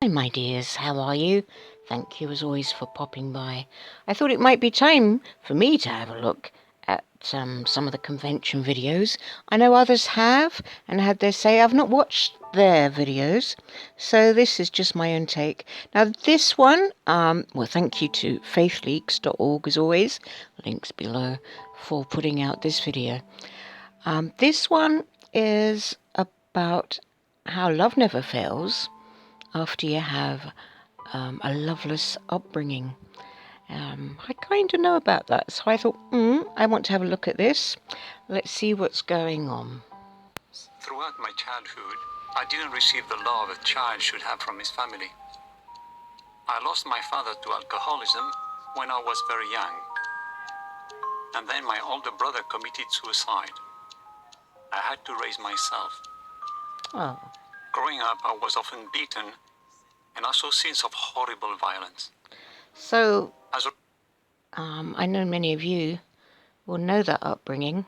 Hi, my dears, how are you? Thank you as always for popping by. I thought it might be time for me to have a look at some of the convention videos. I know others have and had their say. I've not watched their videos, so this is just my own take. Now, this one, well, thank you to faithleaks.org as always, links below, for putting out this video. This one is about how love never fails after you have a loveless upbringing. I kind of know about that, so I thought, I want to have a look at this. Let's see what's going on. Throughout my childhood, I didn't receive the love a child should have from his family. I lost my father to alcoholism when I was very young. And then my older brother committed suicide. I had to raise myself. Oh. Growing up, I was often beaten and I saw scenes of horrible violence. So, I know many of you will know that upbringing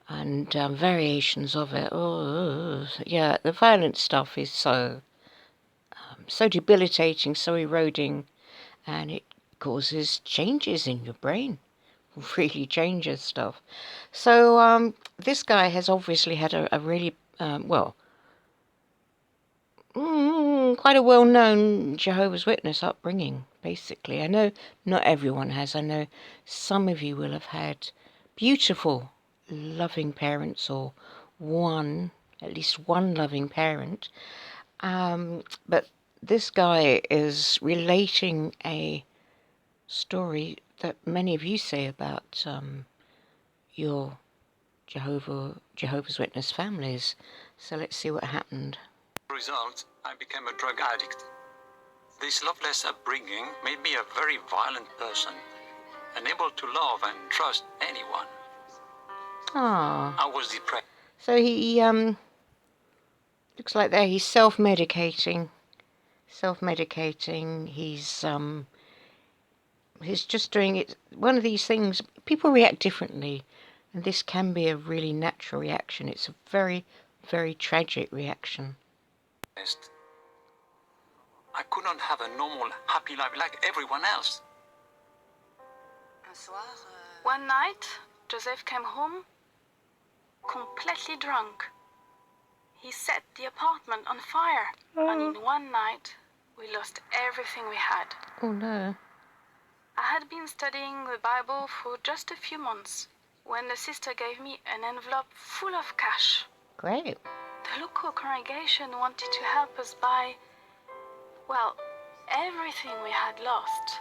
and variations of it. Oh, yeah, the violent stuff is so debilitating, so eroding, and it causes changes in your brain. Really changes stuff. So this guy has obviously had a really quite a well-known Jehovah's Witness upbringing, basically. I know not everyone has. I know some of you will have had beautiful, loving parents, or at least one loving parent. But this guy is relating a story that many of you say about your Jehovah's Witness families. So let's see what happened. As a result, I became a drug addict. This loveless upbringing made me a very violent person, unable to love and trust anyone. I was depressed. So he looks like there he's self-medicating. He's just doing it. One of these things, people react differently, and this can be a really natural reaction. It's a very, very tragic reaction. I could not have a normal, happy life like everyone else. One night, Joseph came home completely drunk. He set the apartment on fire, and in one night, we lost everything we had. Oh no. I had been studying the Bible for just a few months when the sister gave me an envelope full of cash. Great. The local congregation wanted to help us buy, well, everything we had lost.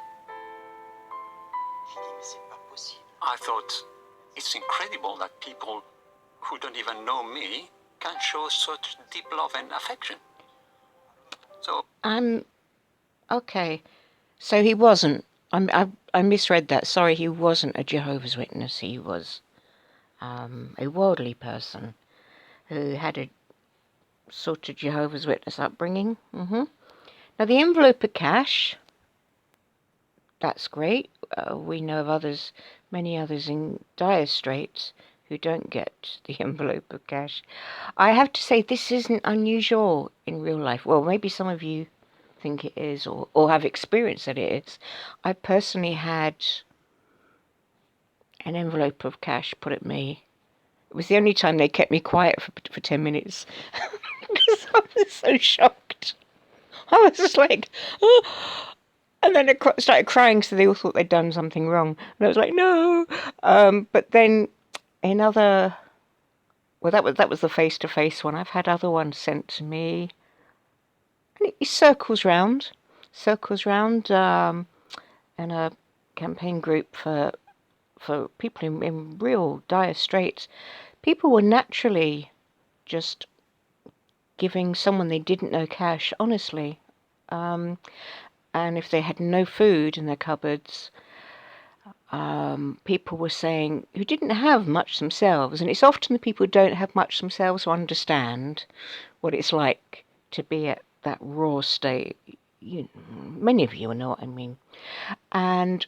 I thought, it's incredible that people who don't even know me can show such deep love and affection. So okay. So he wasn't. I misread that. Sorry, he wasn't a Jehovah's Witness. He was a worldly person who had a sort of Jehovah's Witness upbringing. Now, the envelope of cash, that's great. We know of many others in dire straits who don't get the envelope of cash. I have to say, this isn't unusual in real life. Well, maybe some of you think it is, or have experienced that it is. I personally had an envelope of cash put at me. It was the only time they kept me quiet for 10 minutes because I was so shocked. I was just like, oh. And then I started crying, so they all thought they'd done something wrong. And I was like, no. But then another, well, that was the face-to-face one. I've had other ones sent to me. And it circles round, in a campaign group for people in real dire straits. People were naturally just giving someone they didn't know cash, honestly. And if they had no food in their cupboards, people were saying, who didn't have much themselves, and it's often the people who don't have much themselves who understand what it's like to be at that raw state. Many of you know what I mean. And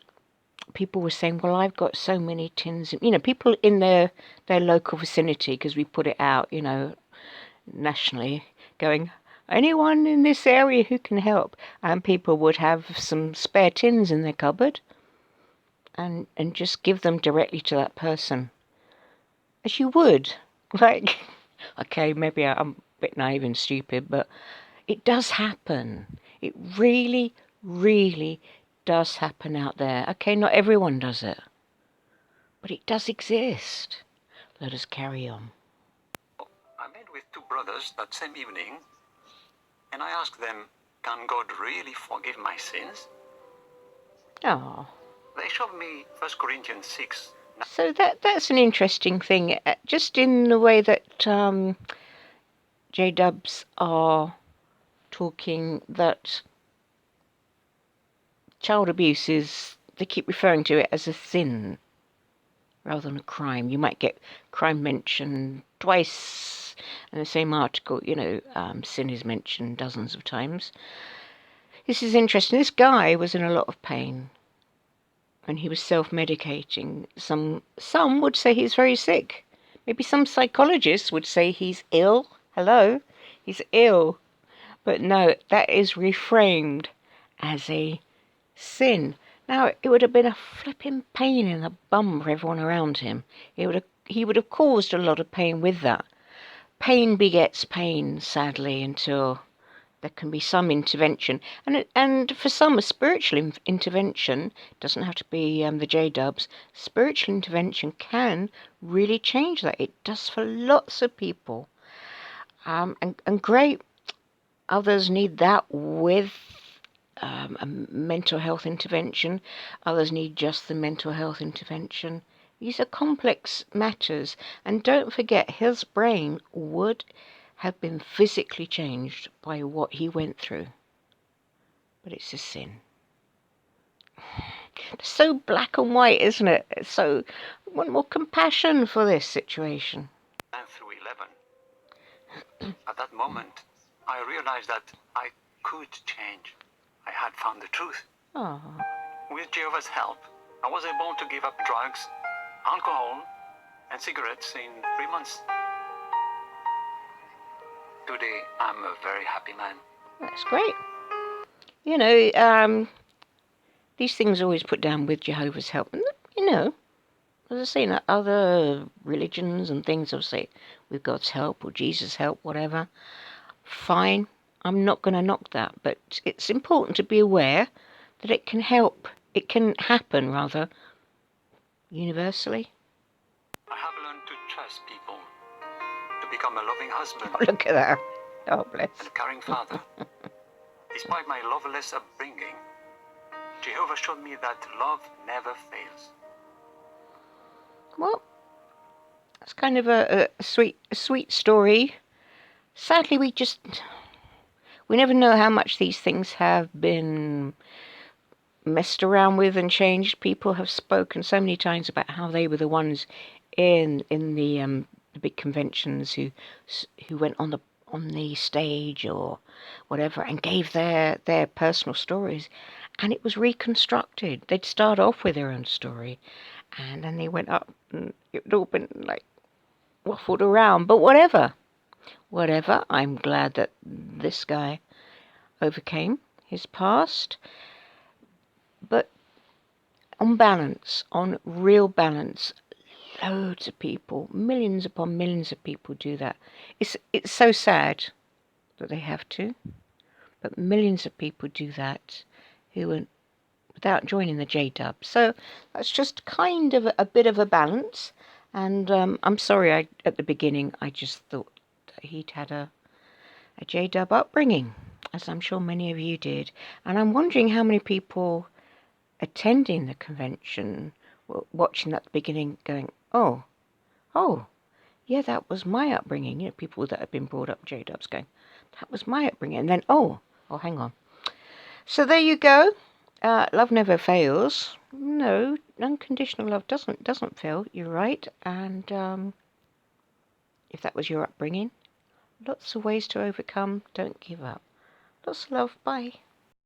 people were saying, well, I've got so many tins. People in their local vicinity, because we put it out, nationally, going, anyone in this area who can help? And people would have some spare tins in their cupboard and just give them directly to that person. As you would. Like, okay, maybe I'm a bit naive and stupid, but it does happen. It really, really does happen out there. Okay, not everyone does it, but it does exist. Let us carry on. I met with two brothers that same evening, and I asked them, can God really forgive my sins? Oh, They showed me 1 Corinthians 6. so that's an interesting thing. Just in the way that J-dubs are talking that child abuse is, they keep referring to it as a sin rather than a crime. You might get crime mentioned twice in the same article, sin is mentioned dozens of times. This is interesting. This guy was in a lot of pain and he was self-medicating. Some would say he's very sick. Maybe some psychologists would say he's ill. Hello, he's ill. But no, that is reframed as a sin. Now, it would have been a flipping pain in the bum for everyone around him. He would have caused a lot of pain with that. Pain begets pain, sadly, until there can be some intervention. And for some, a spiritual intervention doesn't have to be the J-dubs. Spiritual intervention can really change that. It does for lots of people. And great. Others need that with a mental health intervention. Others need just the mental health intervention. These are complex matters. And don't forget, his brain would have been physically changed by what he went through. But it's a sin. It's so black and white, isn't it? It's so, I want more compassion for this situation. 9 through 11. At that moment, I realized that I could change. I had found the truth. Oh. With Jehovah's help, I was able to give up drugs, alcohol, and cigarettes in 3 months. Today, I'm a very happy man. That's great. These things are always put down with Jehovah's help. And, as I say, in other religions and things, I'll say with God's help or Jesus' help, whatever. Fine. I'm not going to knock that. But it's important to be aware that it can help. It can happen, rather, universally. I have learned to trust people, to become a loving husband. Oh, look at that. Oh, bless. And a caring father. Despite my loveless upbringing, Jehovah showed me that love never fails. Well, that's kind of a sweet story. Sadly, we never know how much these things have been messed around with and changed. People have spoken so many times about how they were the ones in the big conventions who went on the stage or whatever and gave their personal stories, and it was reconstructed. They'd start off with their own story, and then they went up, and it all been like waffled around. But whatever, I'm glad that this guy overcame his past. But on balance, on real balance, loads of people, millions upon millions of people do that. It's so sad that they have to, but millions of people do that who are without joining the J-dub. So that's just kind of a bit of a balance. And I'm sorry, at the beginning I just thought that he'd had a J-dub upbringing, as I'm sure many of you did. And I'm wondering how many people attending the convention were watching at the beginning going, oh, yeah, that was my upbringing. People that have been brought up J-dubs going, that was my upbringing. And then, hang on. So there you go. Love never fails. No, unconditional love doesn't fail. You're right. And if that was your upbringing, lots of ways to overcome. Don't give up. Lots of love. Bye.